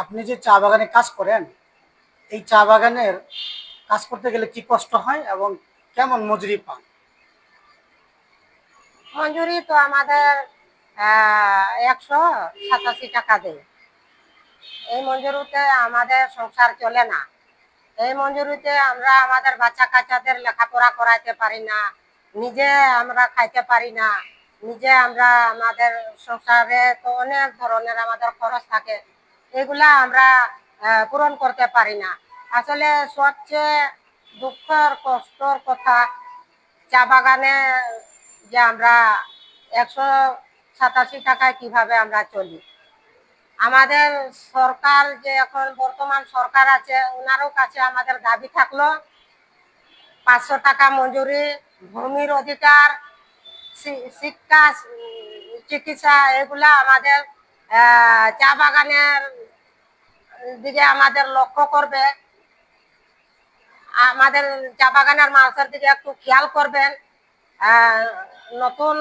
আপনি যে চা বাগানে কাজ করেন, এই চা বাগানের কাজ করতে গেলে কি কষ্ট হয় এবং কেমন মজুরি পান? মজুরি তো আমাদের 187 টাকা দেয়। এই মজুরিতে আমাদের সংসার চলে না। এই মজুরিতে আমরা আমাদের বাচ্চা কাচ্চাদের লেখাপড়া করাইতে পারি না, নিজে আমরা খাইতে পারি না, নিজে আমরা আমাদের সংসারে তো অনেক ধরনের আমাদের খরচ থাকে, এগুলা আমরা পূরণ করতে পারি না। আসলে সবচেয়ে দুঃখের কষ্টর কথা চা বাগানে যে আমরা 187 টাকায় কিভাবে আমরা চলি। আমাদের সরকার যে এখন বর্তমান সরকার আছে, ওনারও কাছে আমাদের দাবি থাকলো 500 টাকা মজুরি, ভূমির অধিকার, শিক্ষা, চিকিৎসা, এগুলা আমাদের চা বাগানের দিকে আমাদের লক্ষ্য করবে, আমাদের চা বাগানের মানুষের দিকে একটু খেয়াল করবেন। নতুন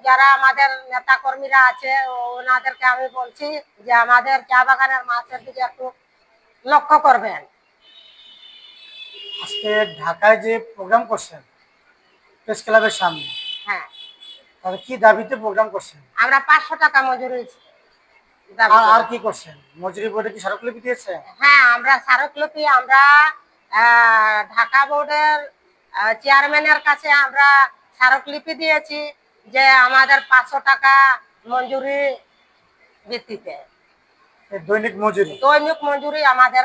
যারা আমাদের নেতা কর্মীরা আছে ওনাদেরকে আমি বলছি যে আমাদের চা বাগানের মাছের দিকে একটু লক্ষ্য করবেন। আজকে ঢাকায় যে প্রোগ্রাম করছেন প্রেস ক্লাবের সামনে, হ্যাঁ, তাহলে কি দাবিতে প্রোগ্রাম করছেন? আমরা 500 টাকা মজুরি দাবি আর আর করি। কি করছেন? মজুরি বোর্ডে কি স্মারকলিপি দিয়েছে? হ্যাঁ, আমরা স্মারকলিপি আমরা ঢাকা বোর্ডের চেয়ারম্যানের কাছে আমরা স্মারকলিপি দিয়েছি যে আমাদের 500 টাকা মজুরি ভিত্তিতে দৈনিক মজুরি। দৈনিক মজুরি আমাদের,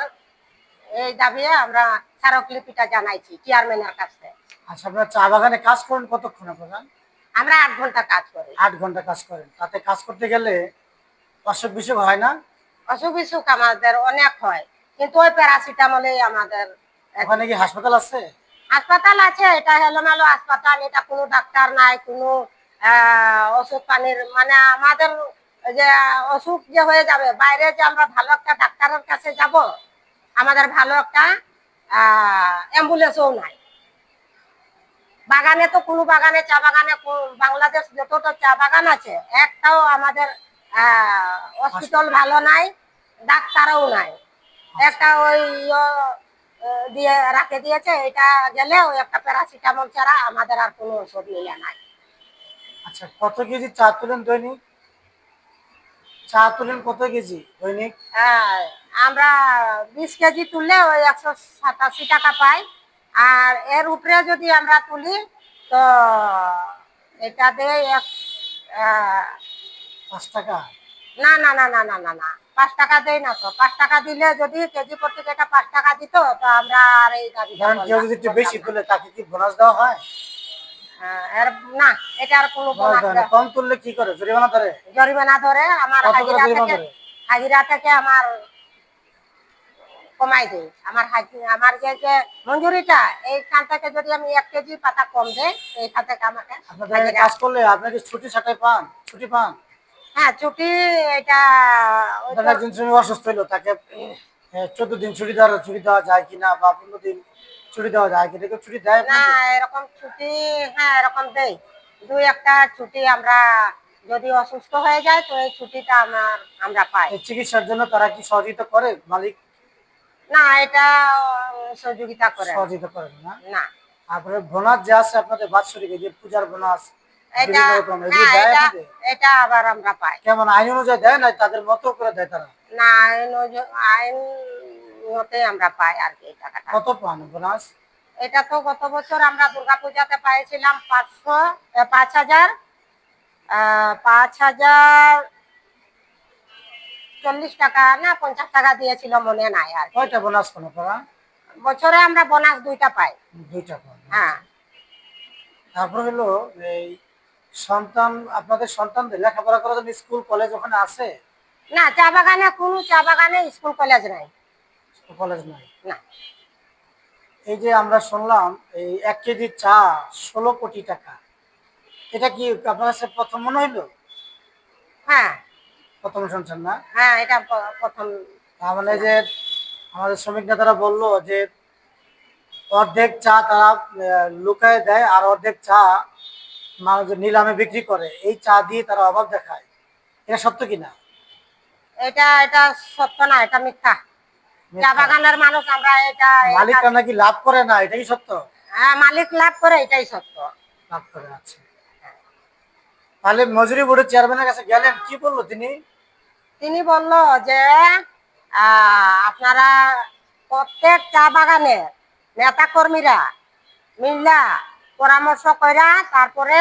এই দাবি আমরা স্মারকলিপিটা জানাইছি চেয়ারম্যানের কাছে। আচ্ছা, আপনার চা বাগানে কাজ করেন কতক্ষণ আপনারা? আমরা 8 ঘন্টা কাজ করি। 8 ঘন্টা কাজ করেন, তাতে কাজ করতে গেলে অসুখ বিসুখ হয় না? অসুখ বিসুখ আমাদের অনেক হয়, কিন্তু ওই প্যারাসিটামলেই আমাদের। ওখানে কি হাসপাতাল আছে? হাসপাতাল আছে, এটা এলোমেলো হাসপাতাল, এটা কোনো ডাক্তার নাই, কোনো ওষুধ পানির মানে আমাদের যে অসুখ যে হয়ে যাবে বাইরে, যে আমরা ভালো একটা ডাক্তারের কাছে যাব, আমাদের ভালো একটা অ্যাম্বুলেন্সও নাই। বাগানে তো কোনো বাগানে চা বাগানে বাংলাদেশ যতটা চা বাগান আছে একটাও আমাদের হসপিটাল ভালো নাই, ডাক্তারও নাই। একটা ওই দিয়ে রাখে দিয়েছে, এটা গেলে ওই একটা প্যারাসিটামল ছাড়া আমাদের আর কোনো ওষুধ মিলে নাই। আচ্ছা, কত কেজি চা তুলেন দৈনিক? চা তুলেন কত কেজি দৈনিক? হ্যাঁ, আমরা 20 কেজি তুললে ওই 187 টাকা পাই। আর এর উপরে যদি আমরা তুলি তো এটা দেয় 5 টাকা? না না না না না না না, 5 টাকা দেয় না তো। 5 টাকা দিলে যদি কেজি প্রতি এটা 5 টাকা দিত তো আমরা আর এই দাবিটা ধরেন কেউ যদি একটু বেশি তুলে তাকে কি বোনাস দেওয়া হয়? এর না, এটা আর কোনো বোনাস বোনাস দেয় না। কম তুললে কি করে, জরিমানা ধরে? জরিমানা ধরে। আমার কত করে জরিমানা ধরে? হাজিরা থেকে আমার কমাই দেয়। আমার আমার যে মঞ্জুরিটা এইখান থেকে যদি আমি 1 কেজি পাতা কম দেয়, এইখান থেকে আমাকে আপনাদের এখানে হাজিরা। কাজ করলে আপনাকে ছুটি ছাটাই পান? ছুটি পান? হ্যাঁ, ছুটি এটা ওই ধরেন একজন শ্রমিক অসুস্থ হইলো, তাকে 14 দিন ছুটি দেওয়া যায় কিনা, বা 15 দিন ছুটি দেওয়া যায় কিনা, কেউ ছুটি দেয় না, আপনাকে? এরকম ছুটি, হ্যাঁ এরকম দেই। দুই একটা ছুটি আমরা যদি অসুস্থ হয়ে যায় তো এই ছুটিটা আমরা পাই। এই চিকিৎসার জন্য তারা কি সহযোগিতা করে মালিক? না, এটা সহযোগিতা করে না। সহযোগিতা করে না। না, তারপরে বোনাস যে আছে আপনাদের বাৎসরিক, এই যে পূজার বোনাস, এটা, বিভিন্ন রকম, এগুলো হ্যাঁ দেয় এটা আপনাদের? এটা আবার আমরা পাই। কেমন আইন অনুযায়ী দেয় না তাদের মতো করে দেয় তারা? না, আইন মতে আমরা পাই আর কি এই টাকাটা। কত পান বোনাস? এটা তো গত বছর আমরা দুর্গাপূজাতে পাইছিলাম 5,040 টাকা না 50 টাকা দিয়েছিল, মনে নাই আর কি। কয়টা বোনাস পান আপনারা? বছরে আমরা বোনাস 2টা পাই। 2টা পান। হ্যাঁ। তারপর হলো এই সন্তান, আপনাদের সন্তানদের লেখাপড়া করার জন্য স্কুল কলেজ ওখানে আছে? না, চা বাগানে কোনো চা বাগানে স্কুল কলেজ নাই। স্কুল কলেজ নাই? না। এই যে আমরা শুনলাম এই 1 কেজি চা 16 কোটি টাকা, এটা কি আপনার কাছে প্রথম মনে হইলো? হ্যাঁ প্রথম শুনছেন না? হ্যাঁ, এটা প্রথম। তার মানে যে আমাদের শ্রমিক নেতারা বললো যে অর্ধেক চা তারা লুকায় দেয় আর অর্ধেক চা মানুষ নিলামে বিক্রি করে, এই চা দিয়ে তারা অভাব দেখায়, এটা সত্য কিনা? এটা এটা সত্য না, এটা মিথ্যা। চা মিথ্যা। বাগানের মানুষ আমরা এটা মালিকরা নাকি লাভ করে না, এটাই সত্য? হ্যাঁ, মালিক লাভ করে, এটাই সত্য। লাভ করে, আচ্ছা। তাহলে মজুরি বোর্ডের চেয়ারম্যানের কাছে গেলেন, কি বললো তিনি? তিনি বলল যে আপনারা প্রত্যেক চা বাগানের নেতা কর্মীরা মিল্লা পরামর্শ কইরা তারপরে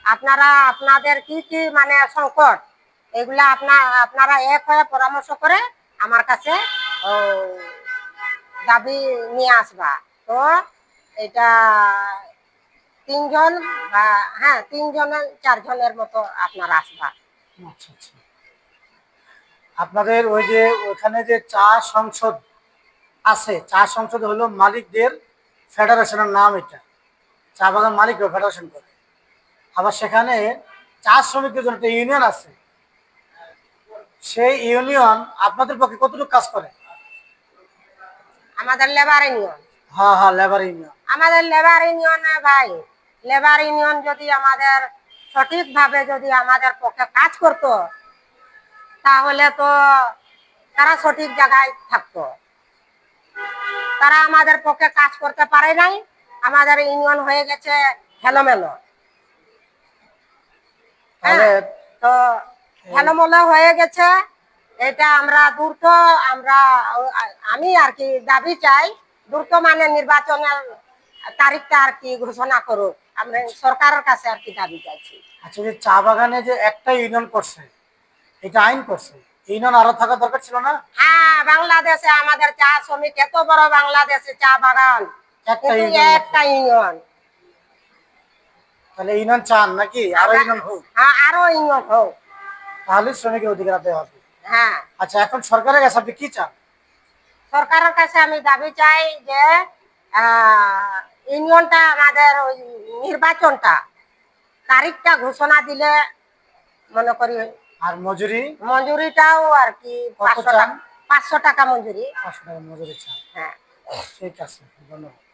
আপনারা আপনাদের কি কি মানে সংকট এগুলা আপনারা এক হয়ে পরামর্শ করে আমার কাছে ও, দাবি নিয়ে আসবা। তো এটা 3 জন বা হ্যাঁ 3 জনের 4 জনের মতো আপনারা আসবা। আচ্ছা আচ্ছা। আপনাদের ওই যে ওখানে যে চা সংসদ আছে, চা সংসদ হলো মালিকদের ফেডারেশনের নাম, এটা চা বাগান মালিকরা ফেডারেশন করে। আবার সেখানে চা শ্রমিকদের জন্য একটা ইউনিয়ন আছে। সেই ইউনিয়ন আপনাদের পক্ষে কতটুকু কাজ করে? আমাদের লেবার ইউনিয়ন, হ্যাঁ হ্যাঁ, লেবার ইউনিয়ন। আমাদের লেবার ইউনিয়নে ভাই, লেবার ইউনিয়ন যদি আমাদের সঠিকভাবে যদি আমাদের পক্ষে কাজ করত তাহলে তো তারা সঠিক জায়গায় থাকতো। তারা আমাদের পক্ষে কাজ করতে পারে নাই, আমাদের ইউনিয়ন হয়ে গেছে হেলোমেলো। তাহলে তো হেলোমেলো হয়ে গেছে, এটা আমরা দ্রুত আমরা আমি আর কি দাবি চাই দ্রুত মানে নির্বাচনের তারিখটা আর কি ঘোষণা করুক, আমরা সরকারের কাছে আর কি দাবি চাইছি। আচ্ছা, যে চা বাগানে যে একটা ইউনিয়ন করছে, এটা আইন করছে, ইউনিয়ন আরো থাকা দরকার ছিল না? হ্যাঁ, বাংলাদেশে আমাদের চা শ্রমিক এত বড়, বাংলাদেশে চা বাগান একটা কিন্তু ইউনিয়ন মাত্র। একটা ইউনিয়ন। তাহলে ইউনিয়ন চান নাকি আরো ইউনিয়ন হোক? হ্যাঁ, আরো ইউনিয়ন হোক। তাহলে শ্রমিকের অধিকার দেওয়া হবে। হ্যাঁ, আচ্ছা, এখন সরকারের কাছে আপনি কি চান? সরকারের কাছে আমি দাবি চাই যে ইউনিয়নটা আমাদের ওই নির্বাচনটা তারিখটা ঘোষণা দিলে মনে করি আর মজুরি মজুরিটাও আর কি কত 500 চান? টাকা, 500 টাকা মজুরি। 500 টাকা মজুরি চান। হ্যাঁ। ঠিক আছে, ধন্যবাদ।